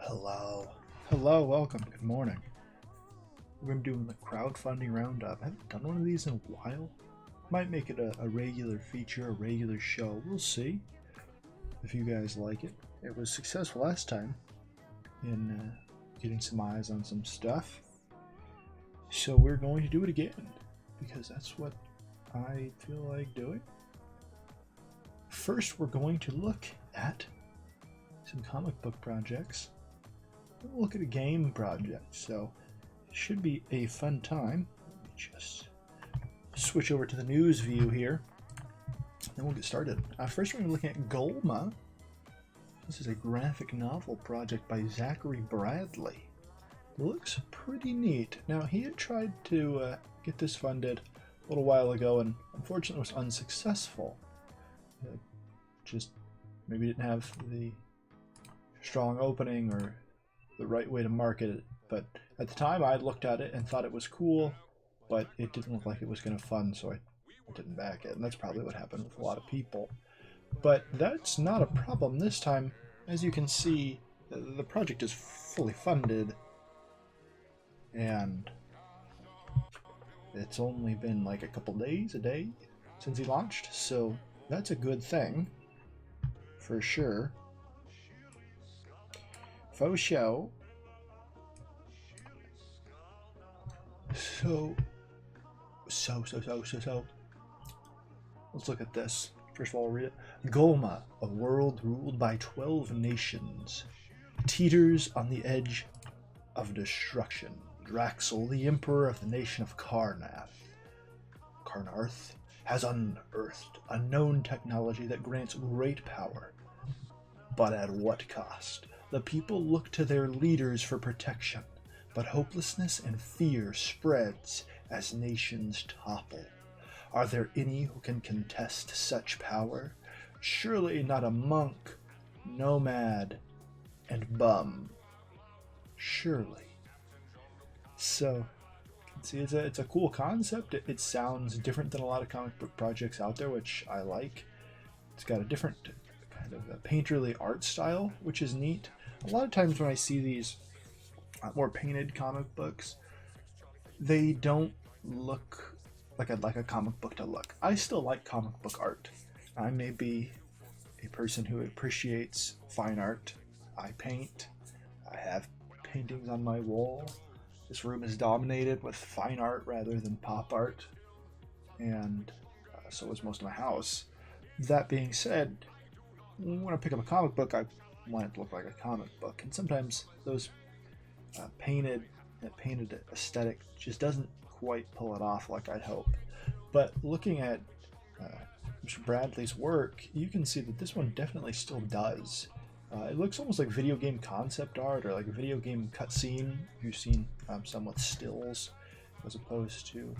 Hello. Hello, welcome, good morning. We're going to be doing the crowdfunding roundup. I haven't done one of these in a while. Might make it a regular feature, a regular show. We'll see if you guys like it. It was successful last time in getting some eyes on some stuff. So we're going to do it again because that's what I feel like doing. First, we're going to look at some comic book projects. We'll look at a game project, so it should be a fun time. Let me just switch over to the news view here, then we'll get started. First, we're looking at Golma. This is a graphic novel project by Zachary Bradley. Looks pretty neat. Now, he had tried to get this funded a little while ago, and unfortunately was unsuccessful. Just maybe didn't have the strong opening or the right way to market it. But at the time, I looked at it and thought it was cool, but it didn't look like it was going to fund, so I didn't back it. And that's probably what happened with a lot of people. But that's not a problem this time. As you can see, the project is fully funded, and it's only been like a couple days, a day, since he launched, so that's a good thing, for sure. Faux show. So. Let's look at this. First of all, read it. Golma, a world ruled by 12 nations, teeters on the edge of destruction. Draxel, the emperor of the nation of Karnarth, has unearthed unknown technology that grants great power. But at what cost? The people look to their leaders for protection, but hopelessness and fear spreads as nations topple. Are there any who can contest such power? Surely not a monk, nomad, and bum. Surely. So, you can see it's a cool concept. It sounds different than a lot of comic book projects out there, which I like. It's got a different kind of a painterly art style, which is neat. A lot of times when I see these more painted comic books, they don't look like I'd like a comic book to look. I still like comic book art. I may be a person who appreciates fine art. I paint. I have paintings on my wall. This room is dominated with fine art rather than pop art, and so is most of my house. That being said, when I pick up a comic book, I want it to look like a comic book, and sometimes those painted aesthetic just doesn't quite pull it off like I'd hope. But looking at Mr. Bradley's work, you can see that this one definitely still does. It looks almost like video game concept art or like a video game cutscene. You've seen some with stills as opposed to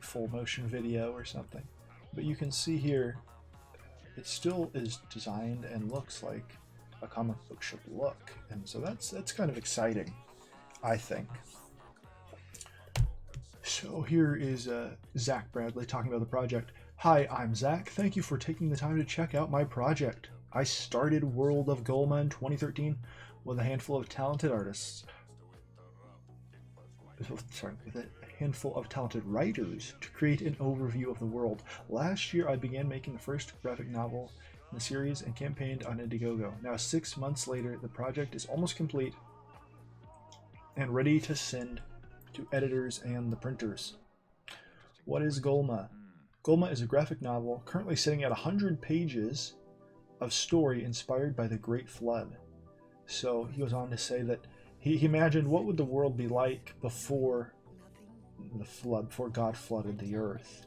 full motion video or something. But you can see here it still is designed and looks like a comic book should look, and so that's kind of exciting, I think. So here is Zach Bradley talking about the project. Hi, I'm Zach. Thank you for taking the time to check out my project. I started World of Golma in 2013 with a handful of talented artists. With a handful of talented writers to create an overview of the world. Last year, I began making the first graphic novel in the series and campaigned on Indiegogo. Now, 6 months later, the project is almost complete and ready to send to editors and the printers. What is Golma? Golma is a graphic novel currently sitting at 100 pages of story inspired by the Great Flood. So he goes on to say that he imagined what would the world be like before the flood, before God flooded the earth.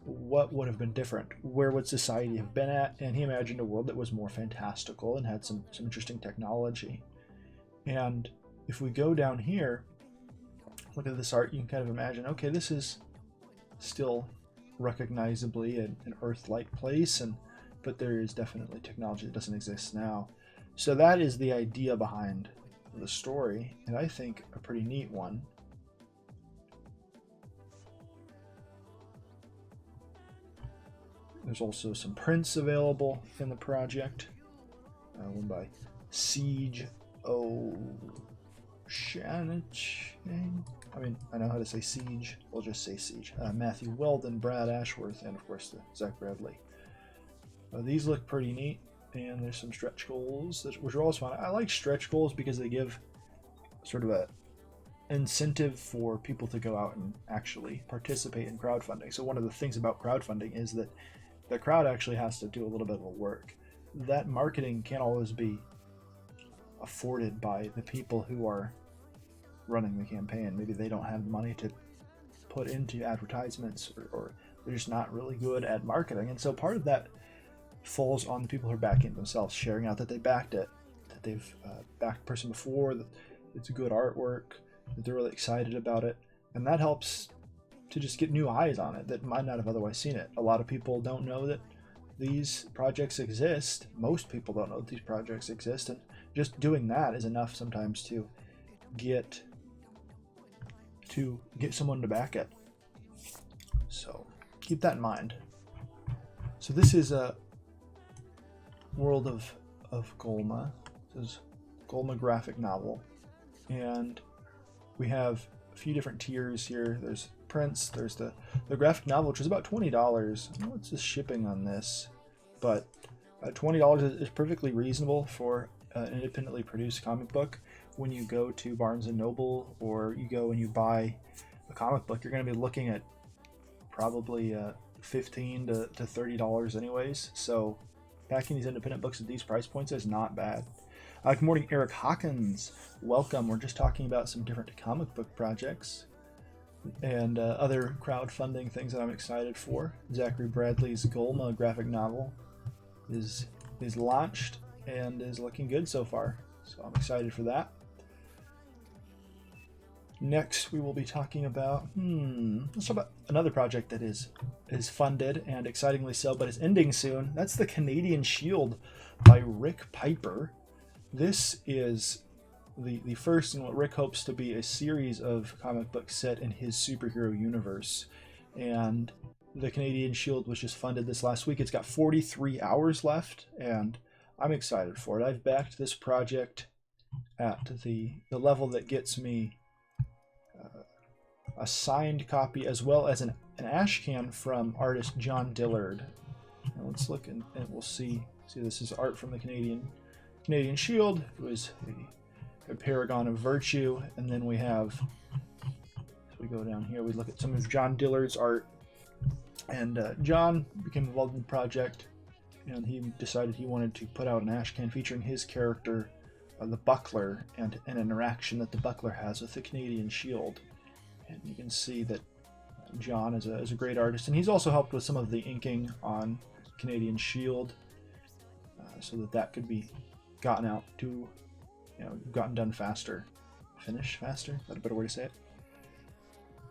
What would have been different? Where would society have been at? And he imagined a world that was more fantastical and had some interesting technology. And if we go down here, look at this art, you can kind of imagine, okay, this is still recognizably an Earth-like place, but there is definitely technology that doesn't exist now. So that is the idea behind the story, and I think a pretty neat one. There's also some prints available in the project. One by Siege O'Shanich. I mean, I know how to say Siege. We'll just say Siege. Matthew Weldon, Brad Ashworth, and of course the Zach Bradley. These look pretty neat, and there's some stretch goals, which are also fun. I like stretch goals because they give sort of a incentive for people to go out and actually participate in crowdfunding. So one of the things about crowdfunding is that the crowd actually has to do a little bit of work. That marketing can't always be afforded by the people who are running the campaign. Maybe they don't have the money to put into advertisements, or they're just not really good at marketing. And so part of that falls on the people who are backing it themselves, sharing out that they backed it, that they've backed a person before, that it's a good artwork, that they're really excited about it. And that helps to just get new eyes on it that might not have otherwise seen it. A lot of people don't know that these projects exist. Most people don't know that these projects exist, and just doing that is enough sometimes to get someone to back it. So keep that in mind. So this is a World of Golma. This is Golma graphic novel, and we have a few different tiers here. There's prints, there's the graphic novel, which is about $20. I don't know what's the shipping on this, but $20 is perfectly reasonable for an independently produced comic book. When you go to Barnes & Noble or you go and you buy a comic book, you're going to be looking at probably $15 to $30 anyways. So backing these independent books at these price points is not bad. Good morning, Eric Hawkins. Welcome. We're just talking about some different comic book projects and other crowdfunding things that I'm excited for. Zachary Bradley's Golma graphic novel is launched and is looking good so far. So I'm excited for that. Next, we will be talking about let's talk about another project that is funded, and excitingly so, but is ending soon. That's The Canadian Shield by Rick Piper. This is the first in what Rick hopes to be a series of comic books set in his superhero universe. And The Canadian Shield was just funded this last week. It's got 43 hours left, and I'm excited for it. I've backed this project at the level that gets me a signed copy as well as an ash can from artist John Dillard. Now let's look and we'll see. This is art from the Canadian Shield, who is a paragon of virtue. And then we have, as we go down here, we look at some of John Dillard's art. And John became involved in the project, and he decided he wanted to put out an ash can featuring his character, the Buckler, and an interaction that the Buckler has with the Canadian Shield. And you can see that John is a great artist, and he's also helped with some of the inking on Canadian Shield, so that could be gotten out to, gotten done faster, finished faster. Is that a better way to say it?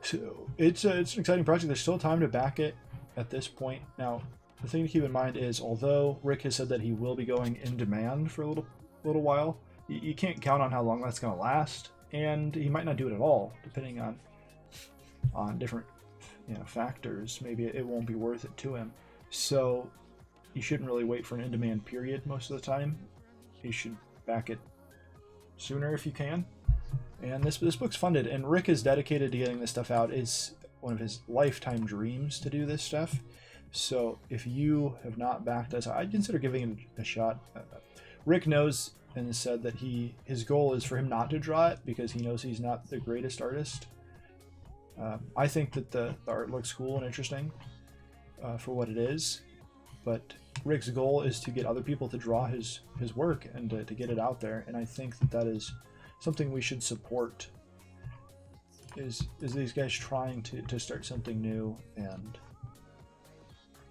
So it's an exciting project. There's still time to back it at this point. Now, the thing to keep in mind is, although Rick has said that he will be going in demand for a little while, you can't count on how long that's going to last, and he might not do it at all, depending on different factors. Maybe it won't be worth it to him. So you shouldn't really wait for an in-demand period most of the time. You should back it sooner if you can. And this book's funded, and Rick is dedicated to getting this stuff out. It's one of his lifetime dreams to do this stuff. So if you have not backed us, I'd consider giving it a shot. Rick knows and has said that his goal is for him not to draw it because he knows he's not the greatest artist. I think that the art looks cool and interesting for what it is, but Rick's goal is to get other people to draw his work and to get it out there. And I think that is something we should support, is these guys trying to start something new, and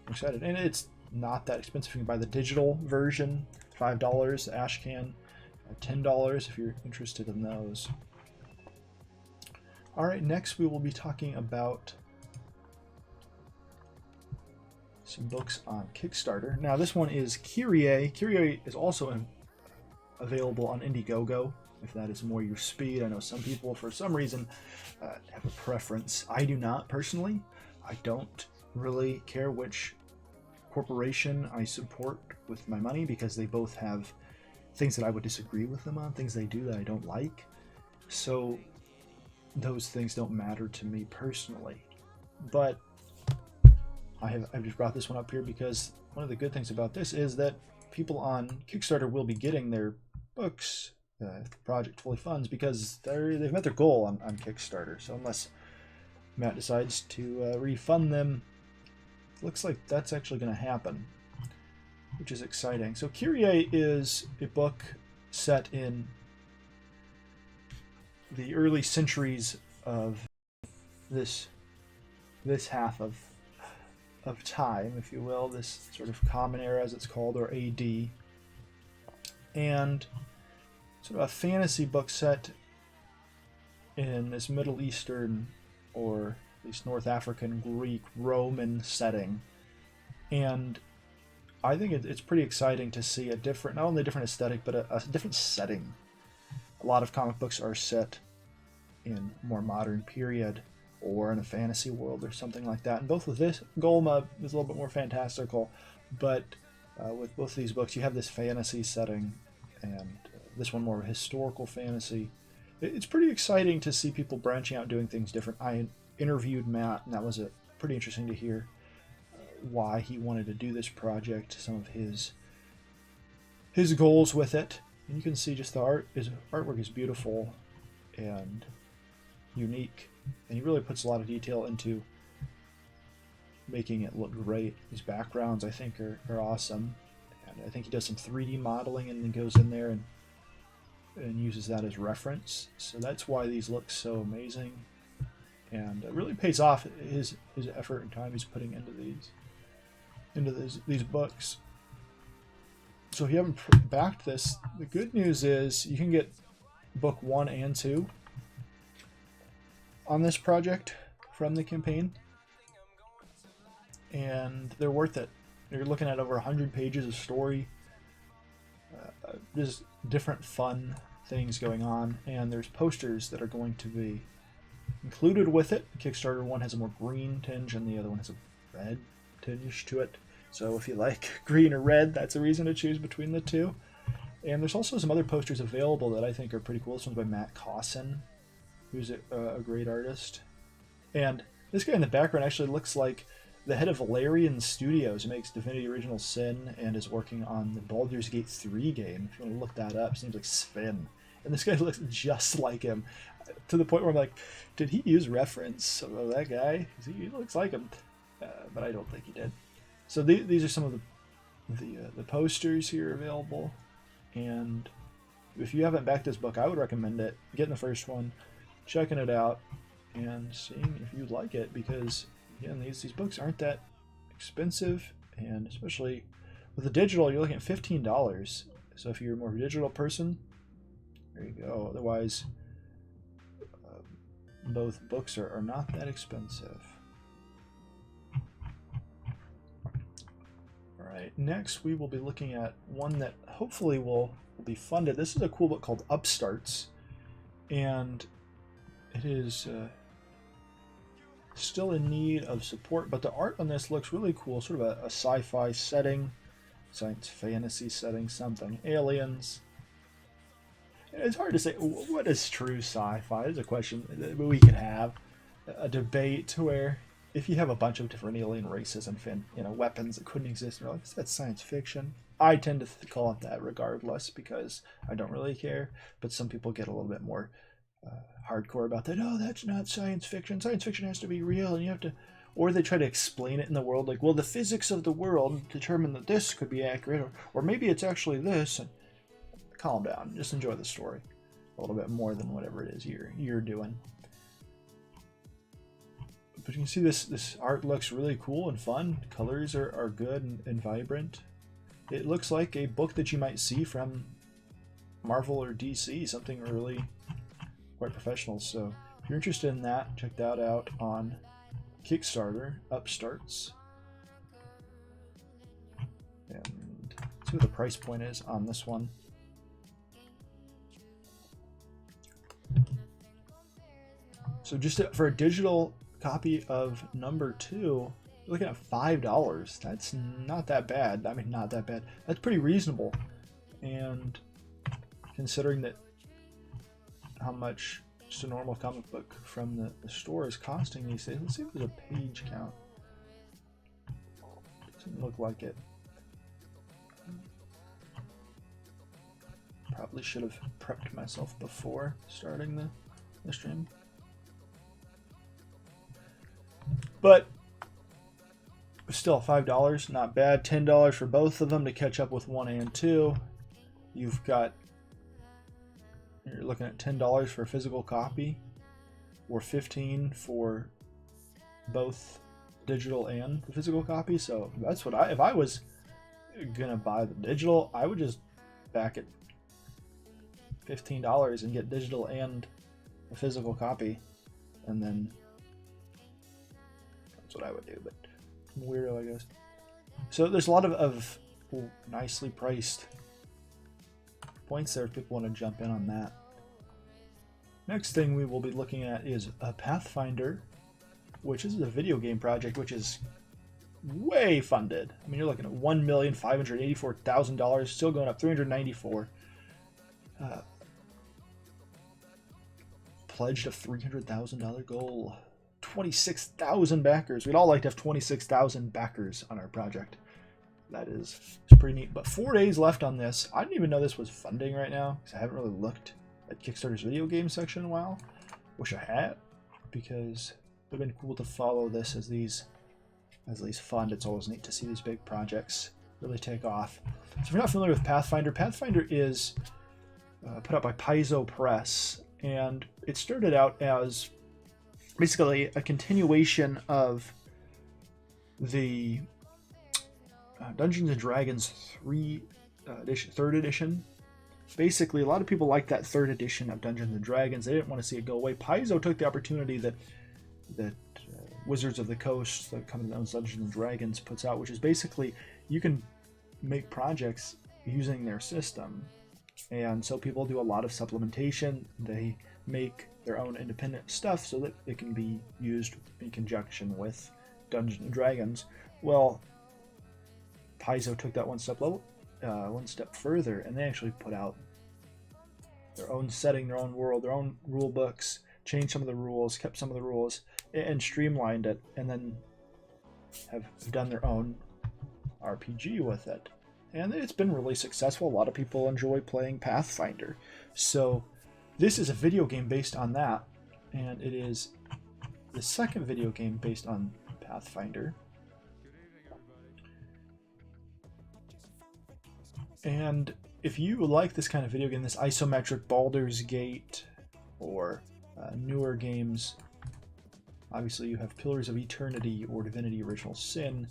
I'm excited. And it's not that expensive. You can buy the digital version, $5, the ash can, $10 if you're interested in those. All right, next we will be talking about some books on Kickstarter. Now this one is Curia. Curia is also available on Indiegogo, if that is more your speed. I know some people, for some reason, have a preference. I do not, personally. I don't really care which corporation I support with my money, because they both have things that I would disagree with them on, things they do that I don't like. So those things don't matter to me personally. But I've just brought this one up here because one of the good things about this is that people on Kickstarter will be getting their books if the project fully funds, because they've met their goal on Kickstarter. So unless Matt decides to refund them, it looks like that's actually going to happen, which is exciting. So Curia is a book set in the early centuries of this half of time, if you will, this sort of Common Era, as it's called, or AD, and sort of a fantasy book set in this Middle Eastern, or at least North African, Greek, Roman setting. And I think it's pretty exciting to see a different, not only a different aesthetic, but a different setting. A lot of comic books are set in more modern period, or in a fantasy world or something like that. And both with this, Golma is a little bit more fantastical, but with both of these books, you have this fantasy setting, and this one more historical fantasy. It's pretty exciting to see people branching out, doing things different. I interviewed Matt, and that was pretty interesting to hear why he wanted to do this project, some of his goals with it. And you can see just the artwork is beautiful and unique, and he really puts a lot of detail into making it look great. These backgrounds, I think, are awesome, and I think he does some 3D modeling and then goes in there and uses that as reference. So that's why these look so amazing, and it really pays off his effort and time he's putting into these books. So if you haven't backed this, the good news is you can get book 1 and 2 on this project from the campaign, and they're worth it. You're looking at over 100 pages of story, just different fun things going on, and there's posters that are going to be included with it. The Kickstarter one has a more green tinge, and the other one has a red tinge to it. So if you like green or red, that's a reason to choose between the two. And there's also some other posters available that I think are pretty cool. This one's by Matt Cosson, who's a great artist. And this guy in the background actually looks like the head of Valerian Studios, who makes Divinity Original Sin and is working on the Baldur's Gate 3 game. If you want to look that up, it seems like Sven. And this guy looks just like him, to the point where I'm like, did he use reference of that guy? He looks like him, but I don't think he did. So these are some of the posters here available. And if you haven't backed this book, I would recommend it. Getting the first one, checking it out, and seeing if you like it, because again, these books aren't that expensive, and especially with the digital, you're looking at $15. So if you're more of a digital person, there you go. Otherwise, both books are not that expensive. Alright, next we will be looking at one that hopefully will be funded. This is a cool book called Upstarts, and it is still in need of support, but the art on this looks really cool. Sort of a sci-fi setting, science fantasy setting, something. Aliens. It's hard to say what is true sci-fi. It's a question that we could have a debate where if you have a bunch of different alien races and weapons that couldn't exist, you're like, that's science fiction. I tend to call it that regardless, because I don't really care. But some people get a little bit more hardcore about that. Oh, that's not science fiction. Science fiction has to be real, and you have to, or they try to explain it in the world, like, well, the physics of the world determine that this could be accurate, or maybe it's actually this. And calm down, just enjoy the story a little bit more than whatever it is you're doing. But you can see this art looks really cool and fun. Colors are good and vibrant. It looks like a book that you might see from Marvel or DC, something really quite professional. So if you're interested in that, check that out on Kickstarter, Upstarts. And let's see what the price point is on this one. So just for a digital copy of number 2, you're looking at $5. That's not that bad. I mean, not that bad. That's pretty reasonable. And considering that how much just a normal comic book from the store is costing these days. Let's see if there's a page count. Doesn't look like it. Probably should have prepped myself before starting the stream. But still, $5, not bad. $10 for both of them to catch up with 1 and 2. You're looking at $10 for a physical copy, or $15 for both digital and the physical copy. So that's what if I was gonna buy the digital, I would just back it $15 and get digital and a physical copy, and then that's what I would do. But I'm a weirdo, I guess. So there's a lot of nicely priced points there if people want to jump in on that. Next thing we will be looking at is a Pathfinder, which is a video game project which is way funded. I mean, you're looking at $1,584,000, still going up $394. Pledged a $300,000 goal. 26,000 backers. We'd all like to have 26,000 backers on our project. That is pretty neat. But 4 days left on this. I didn't even know this was funding right now because I haven't really looked at Kickstarter's video game section in a while. Wish I had, because it would have been cool to follow this as these fund. It's always neat to see these big projects really take off. So if you're not familiar with Pathfinder, Pathfinder is put out by Paizo Press, and it started out as basically a continuation of the Dungeons & Dragons 3rd edition. Basically, a lot of people like that 3rd edition of Dungeons & Dragons. They didn't want to see it go away. Paizo took the opportunity that Wizards of the Coast, the company that owns Dungeons & Dragons, puts out, which is basically you can make projects using their system. And so people do a lot of supplementation. They make their own independent stuff so that it can be used in conjunction with Dungeons & Dragons. Well, Paizo took that one step further, and they actually put out their own setting, their own world, their own rule books, changed some of the rules, kept some of the rules, and streamlined it, and then have done their own RPG with it. And it's been really successful. A lot of people enjoy playing Pathfinder. So this is a video game based on that, and it is the second video game based on Pathfinder. And if you like this kind of video game, this isometric Baldur's Gate, or newer games, obviously you have Pillars of Eternity or Divinity Original Sin,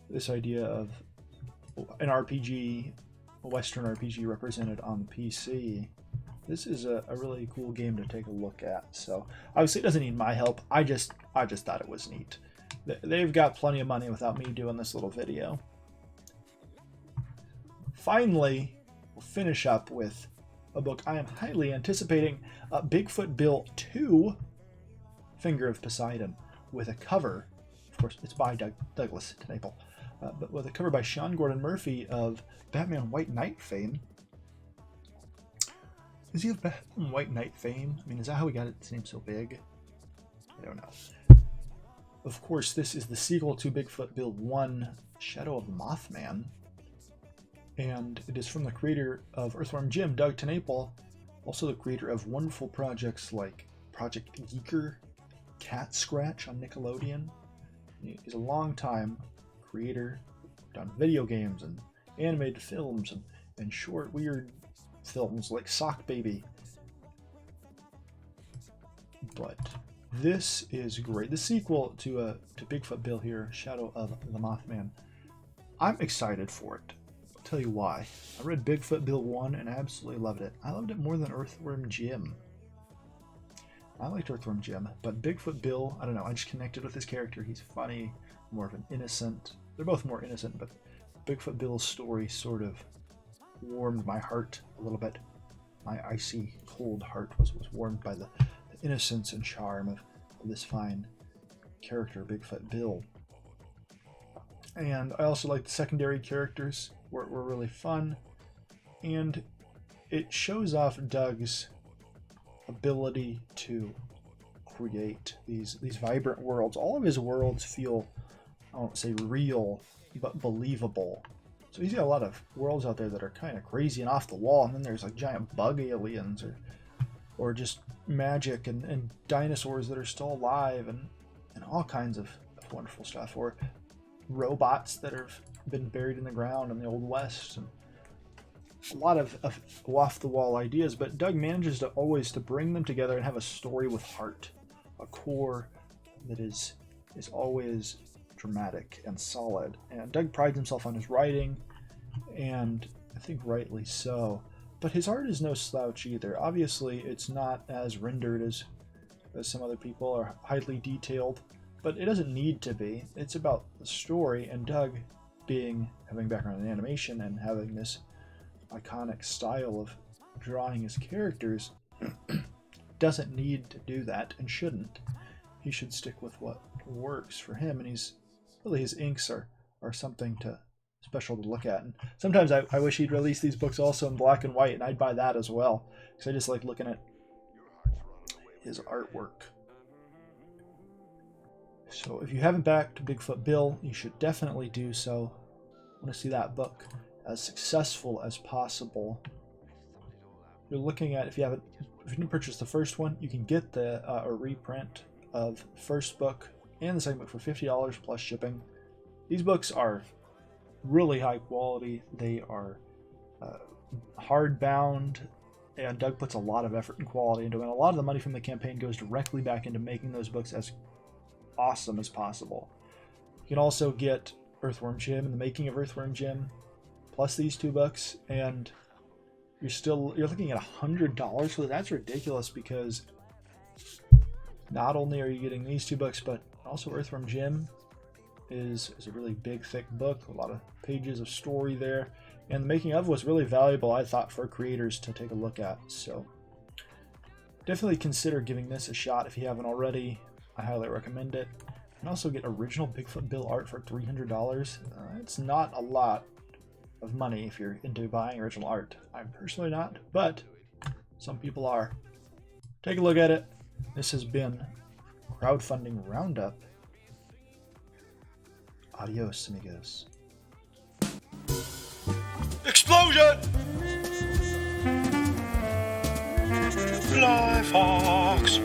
this idea of an RPG, a Western RPG represented on the PC. This is a really cool game to take a look at. So obviously it doesn't need my help. I just thought it was neat. They've got plenty of money without me doing this little video. Finally, we'll finish up with a book I am highly anticipating, Bigfoot Bill 2, Finger of Poseidon, with a cover. Of course, it's by Douglas Tenaple, but with a cover by Sean Gordon Murphy of Batman White Knight fame. Does he have Batman White Knight fame? I mean, is that how he got its name so big? I don't know. Of course, this is the sequel to Bigfoot Bill 1, Shadow of the Mothman. And it is from the creator of Earthworm Jim, Doug Tenaple, also the creator of wonderful projects like Project Geeker, Cat Scratch on Nickelodeon. He's a long-time creator, done video games and animated films and short, weird films like Sock Baby. But this is great. The sequel to Bigfoot Bill here, Shadow of the Mothman. I'm excited for it. Tell you why. I read Bigfoot Bill 1 and I absolutely loved it. I loved it more than Earthworm Jim. I liked Earthworm Jim, but Bigfoot Bill, I don't know, I just connected with his character. He's funny, more of an innocent. They're both more innocent, but Bigfoot Bill's story sort of warmed my heart a little bit. My icy, cold heart was warmed by the innocence and charm of this fine character, Bigfoot Bill. And I also like the secondary characters. Were really fun, and it shows off Doug's ability to create these vibrant worlds. All of his worlds feel, I won't say real, but believable. So he's got a lot of worlds out there that are kind of crazy and off the wall, and then there's like giant bug aliens or just magic and dinosaurs that are still alive and all kinds of wonderful stuff, or robots that have been buried in the ground in the Old West, and a lot of off-the-wall ideas, but Doug manages to always to bring them together and have a story with heart, a core that is always dramatic and solid. And Doug prides himself on his writing, and I think rightly so. But his art is no slouch either. Obviously, it's not as rendered as some other people, or highly detailed, but it doesn't need to be. It's about the story, and Doug having background in animation and having this iconic style of drawing his characters doesn't need to do that and shouldn't. He should stick with what works for him, and his inks are something special to look at. And sometimes I wish he'd release these books also in black and white, and I'd buy that as well, because I just like looking at his artwork. So if you haven't backed Bigfoot Bill, you should definitely do so. I want to see that book as successful as possible. You're looking at, if you didn't purchase the first one, you can get a reprint of the first book and the second book for $50 plus shipping. These books are really high quality. They are hardbound, and Doug puts a lot of effort and quality into it. And a lot of the money from the campaign goes directly back into making those books as awesome as possible. You can also get Earthworm Jim and the Making of Earthworm Jim, plus these two books, and you're looking at $100 for that. That's ridiculous, because not only are you getting these two books, but also Earthworm Jim is a really big, thick book, a lot of pages of story there, and the making of was really valuable, I thought, for creators to take a look at. So definitely consider giving this a shot if you haven't already. I highly recommend it. You can also get original Bigfoot Bill art for $300. It's not a lot of money if you're into buying original art. I'm personally not, but some people are. Take a look at it. This has been Crowdfunding Roundup. Adios, amigos. Explosion! Fly, fox!